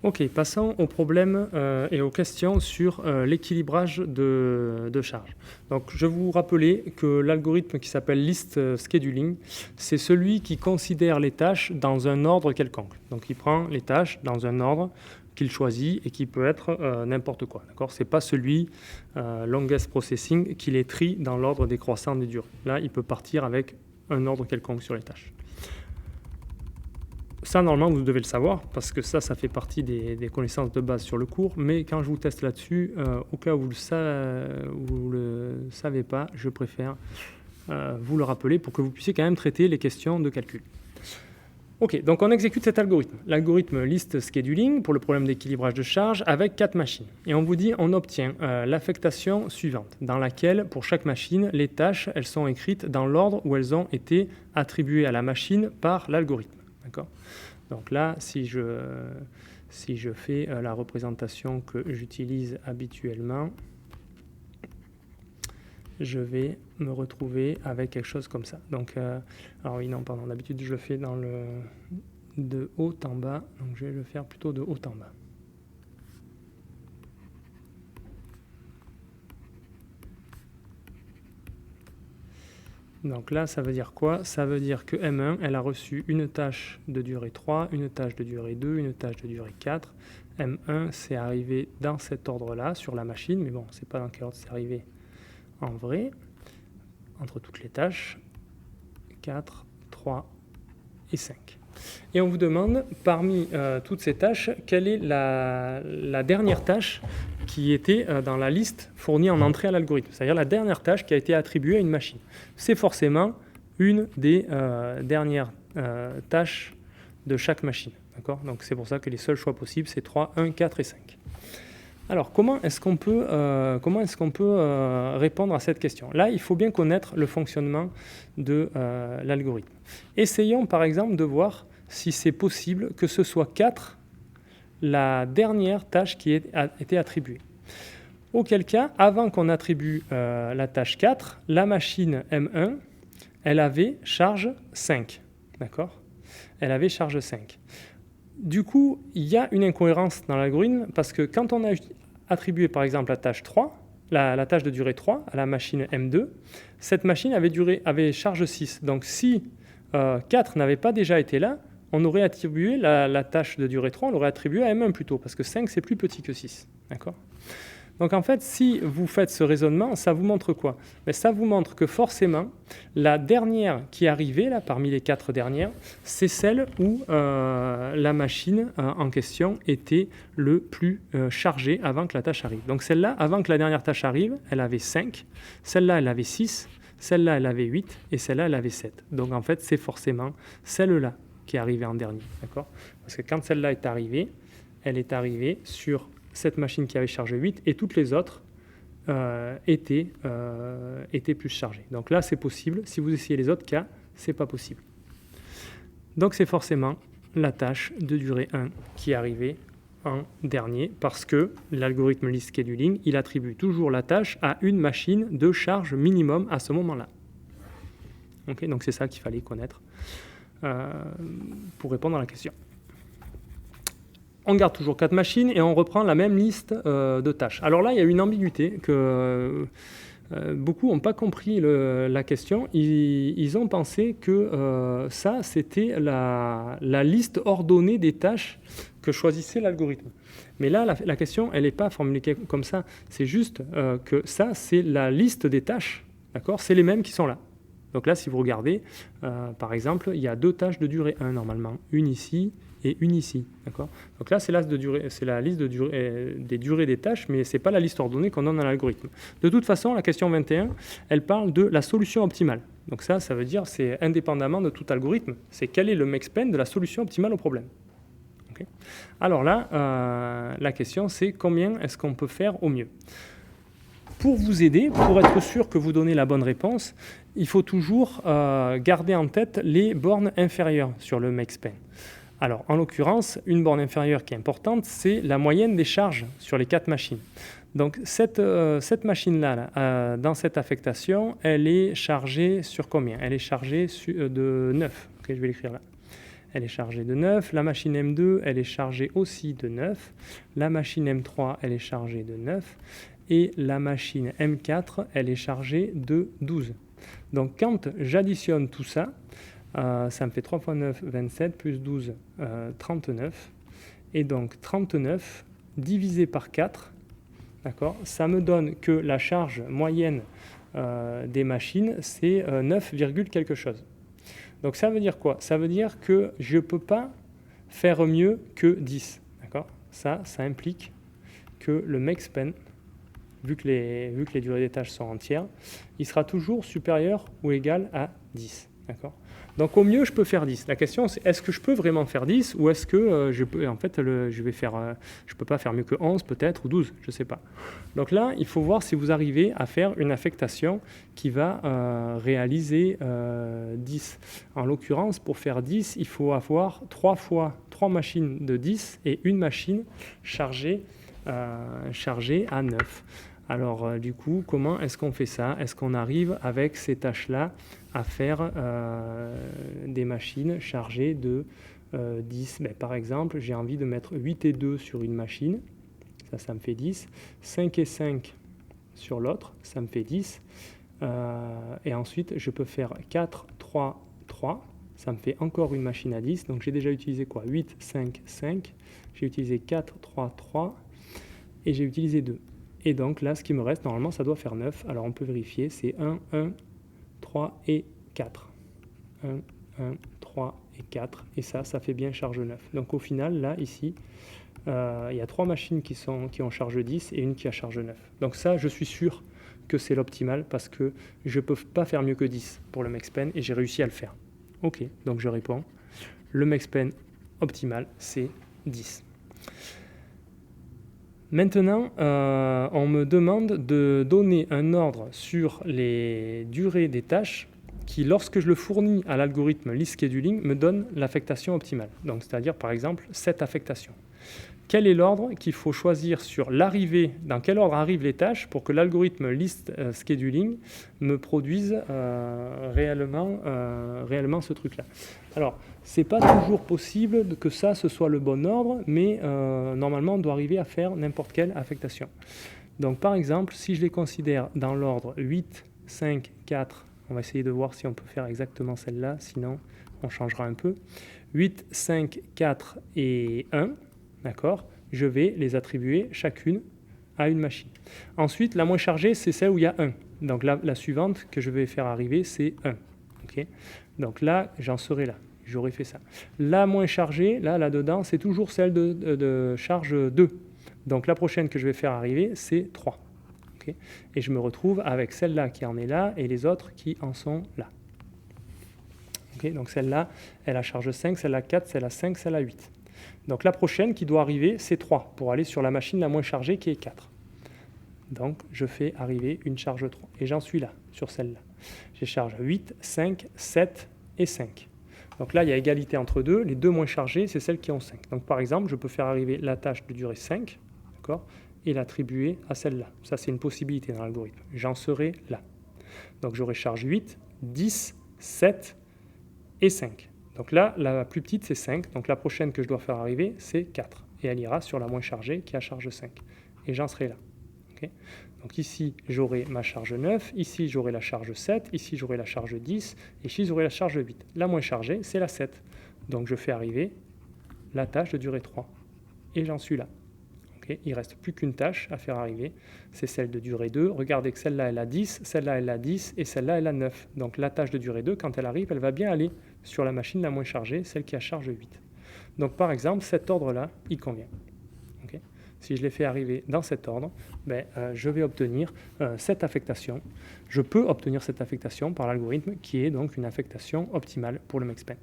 Ok, passons aux problèmes et aux questions sur l'équilibrage de charge. Donc, je vous rappelais que l'algorithme qui s'appelle list scheduling, c'est celui qui considère les tâches dans un ordre quelconque. Donc, il prend les tâches dans un ordre qu'il choisit et qui peut être n'importe quoi. Ce n'est pas celui longest processing qui les trie dans l'ordre décroissant des durées. Là, il peut partir avec un ordre quelconque sur les tâches. Ça, normalement, vous devez le savoir, parce que ça fait partie des connaissances de base sur le cours, mais quand je vous teste là-dessus, au cas où vous ne le savez pas, je préfère vous le rappeler pour que vous puissiez quand même traiter les questions de calcul. Ok, donc on exécute cet algorithme. L'algorithme list scheduling pour le problème d'équilibrage de charge avec 4 machines. Et on vous dit, on obtient l'affectation suivante, dans laquelle, pour chaque machine, les tâches, elles sont écrites dans l'ordre où elles ont été attribuées à la machine par l'algorithme. D'accord ? Donc là, si je fais la représentation que j'utilise habituellement, je vais me retrouver avec quelque chose comme ça. Donc, alors oui, non, pardon, d'habitude je le fais de haut en bas, donc je vais le faire plutôt de haut en bas. Donc là, ça veut dire quoi? Ça veut dire que M1, elle a reçu une tâche de durée 3, une tâche de durée 2, une tâche de durée 4. M1, c'est arrivé dans cet ordre-là, sur la machine, mais bon, c'est pas dans quel ordre c'est arrivé en vrai, entre toutes les tâches, 4, 3 et 5. Et on vous demande, parmi toutes ces tâches, quelle est la dernière tâche qui était dans la liste fournie en entrée à l'algorithme, c'est-à-dire la dernière tâche qui a été attribuée à une machine. C'est forcément une des dernières tâches de chaque machine. D'accord ? Donc c'est pour ça que les seuls choix possibles, c'est 3, 1, 4 et 5. Alors, comment est-ce qu'on peut répondre à cette question? Là, il faut bien connaître le fonctionnement de l'algorithme. Essayons par exemple de voir si c'est possible que ce soit 4 la dernière tâche qui a été attribuée. Auquel cas, avant qu'on attribue la tâche 4, la machine M1, elle avait charge 5. D'accord ? Elle avait charge 5. Du coup, il y a une incohérence dans l'algorithme parce que quand on a attribué par exemple la tâche 3, la tâche de durée 3 à la machine M2, cette machine avait charge 6. Donc si 4 n'avait pas déjà été là, on aurait attribué la tâche de durée 3, on l'aurait attribuée à M1 plutôt, parce que 5 c'est plus petit que 6. D'accord ? Donc en fait, si vous faites ce raisonnement, ça vous montre quoi? Mais ça vous montre que forcément, la dernière qui est arrivée, là, parmi les 4 dernières, c'est celle où la machine en question était le plus chargée avant que la tâche arrive. Donc celle-là, avant que la dernière tâche arrive, elle avait 5, celle-là, elle avait 6, celle-là, elle avait 8, et celle-là, elle avait 7. Donc en fait, c'est forcément celle-là qui est arrivée en dernier. D'accord ? Parce que quand celle-là est arrivée, elle est arrivée sur cette machine qui avait chargé 8 et toutes les autres étaient plus chargées. Donc là, c'est possible. Si vous essayez les autres cas, c'est pas possible. Donc c'est forcément la tâche de durée 1 qui est arrivée en dernier parce que l'algorithme list scheduling, il attribue toujours la tâche à une machine de charge minimum à ce moment-là. Okay, donc c'est ça qu'il fallait connaître pour répondre à la question. On garde toujours 4 machines et on reprend la même liste de tâches. Alors là, il y a une ambiguïté que beaucoup n'ont pas compris la question. Ils ont pensé que ça, c'était la liste ordonnée des tâches que choisissait l'algorithme. Mais là, la question, elle n'est pas formulée comme ça. C'est juste que ça, c'est la liste des tâches. D'accord ? C'est les mêmes qui sont là. Donc là, si vous regardez, par exemple, il y a 2 tâches de durée 1 normalement. Une ici et une ici. D'accord ? Donc là, c'est la liste des durées des tâches, mais ce n'est pas la liste ordonnée qu'on donne dans l'algorithme. De toute façon, la question 21, elle parle de la solution optimale. Donc ça veut dire, c'est indépendamment de tout algorithme, c'est quel est le max-pen de la solution optimale au problème. Okay ? Alors là, la question, c'est combien est-ce qu'on peut faire au mieux ? Pour vous aider, pour être sûr que vous donnez la bonne réponse, il faut toujours garder en tête les bornes inférieures sur le max-pen. Alors, en l'occurrence, une borne inférieure qui est importante, c'est la moyenne des charges sur les 4 machines. Donc, cette machine-là, dans cette affectation, elle est chargée sur combien ? Elle est chargée de 9. Okay, je vais l'écrire là. elle est chargée de 9. La machine M2, elle est chargée aussi de 9. La machine M3, elle est chargée de 9. Et la machine M4, elle est chargée de 12. Donc quand j'additionne tout ça, ça me fait 3 fois 9, 27, plus 12, 39. Et donc 39 divisé par 4, d'accord, ça me donne que la charge moyenne des machines, c'est 9, quelque chose. Donc ça veut dire quoi? Ça veut dire que je ne peux pas faire mieux que 10. D'accord? Ça implique que le make span, vu que les durées des tâches sont entières, il sera toujours supérieur ou égal à 10. D'accord? Donc au mieux, je peux faire 10. La question, c'est est-ce que je peux vraiment faire 10 ou est-ce que je peux, en fait, je peux pas faire mieux que 11 peut-être ou 12, je ne sais pas. Donc là, il faut voir si vous arrivez à faire une affectation qui va réaliser 10. En l'occurrence, pour faire 10, il faut avoir 3 machines de 10 et une machine chargée à 9. Alors du coup, comment est-ce qu'on fait ça? Est-ce qu'on arrive avec ces tâches-là à faire des machines chargées de 10? Par exemple, j'ai envie de mettre 8 et 2 sur une machine, ça me fait 10. 5 et 5 sur l'autre, ça me fait 10. Et ensuite, je peux faire 4, 3, 3. Ça me fait encore une machine à 10. Donc j'ai déjà utilisé quoi? 8, 5, 5. J'ai utilisé 4, 3, 3. Et j'ai utilisé 2. Et donc là, ce qui me reste, normalement, ça doit faire 9. Alors on peut vérifier, c'est 1, 1, 3 et 4. 1, 1, 3 et 4. Et ça fait bien charge 9. Donc au final, là, ici, il y a 3 machines qui ont charge 10 et une qui a charge 9. Donc ça, je suis sûr que c'est l'optimal parce que je ne peux pas faire mieux que 10 pour le make span et j'ai réussi à le faire. Ok, donc je réponds. Le make span optimal, c'est 10. Maintenant, on me demande de donner un ordre sur les durées des tâches qui, lorsque je le fournis à l'algorithme list scheduling, me donne l'affectation optimale. Donc, c'est-à-dire, par exemple, cette affectation. Quel est l'ordre qu'il faut choisir sur l'arrivée, dans quel ordre arrivent les tâches pour que l'algorithme list scheduling me produise réellement ce truc-là. Alors, ce n'est pas toujours possible que ça, ce soit le bon ordre, mais normalement, on doit arriver à faire n'importe quelle affectation. Donc, par exemple, si je les considère dans l'ordre 8, 5, 4, on va essayer de voir si on peut faire exactement celle-là, sinon on changera un peu. 8, 5, 4 et 1. D'accord, je vais les attribuer chacune à une machine. Ensuite, la moins chargée, c'est celle où il y a 1. Donc la suivante que je vais faire arriver, c'est 1. Okay, donc là, j'en serai là. J'aurais fait ça. La moins chargée, là-dedans, c'est toujours celle de charge 2. Donc la prochaine que je vais faire arriver, c'est 3. Okay, et je me retrouve avec celle-là qui en est là et les autres qui en sont là. Okay, donc celle-là, elle a charge 5, celle-là 4, celle-là 5, celle-là 8. Donc la prochaine qui doit arriver, c'est 3, pour aller sur la machine la moins chargée qui est 4. Donc je fais arriver une charge 3. Et j'en suis là, sur celle-là. J'ai charge 8, 5, 7 et 5. Donc là, il y a égalité entre deux. Les deux moins chargées, c'est celles qui ont 5. Donc par exemple, je peux faire arriver la tâche de durée 5, d'accord, et l'attribuer à celle-là. Ça, c'est une possibilité dans l'algorithme. J'en serai là. Donc j'aurai charge 8, 10, 7 et 5. Donc là, la plus petite, c'est 5. Donc la prochaine que je dois faire arriver, c'est 4. Et elle ira sur la moins chargée qui a charge 5. Et j'en serai là. Okay, donc ici, j'aurai ma charge 9. Ici, j'aurai la charge 7. Ici, j'aurai la charge 10. Et ici, j'aurai la charge 8. La moins chargée, c'est la 7. Donc je fais arriver la tâche de durée 3. Et j'en suis là. Okay, il ne reste plus qu'une tâche à faire arriver. C'est celle de durée 2. Regardez que celle-là, elle a 10. Celle-là, elle a 10. Et celle-là, elle a 9. Donc la tâche de durée 2, quand elle arrive, elle va bien aller sur la machine la moins chargée, celle qui a charge 8. Donc par exemple, cet ordre-là, il convient. Okay, si je les fais arriver dans cet ordre, je vais obtenir cette affectation. Je peux obtenir cette affectation par l'algorithme qui est donc une affectation optimale pour le make span.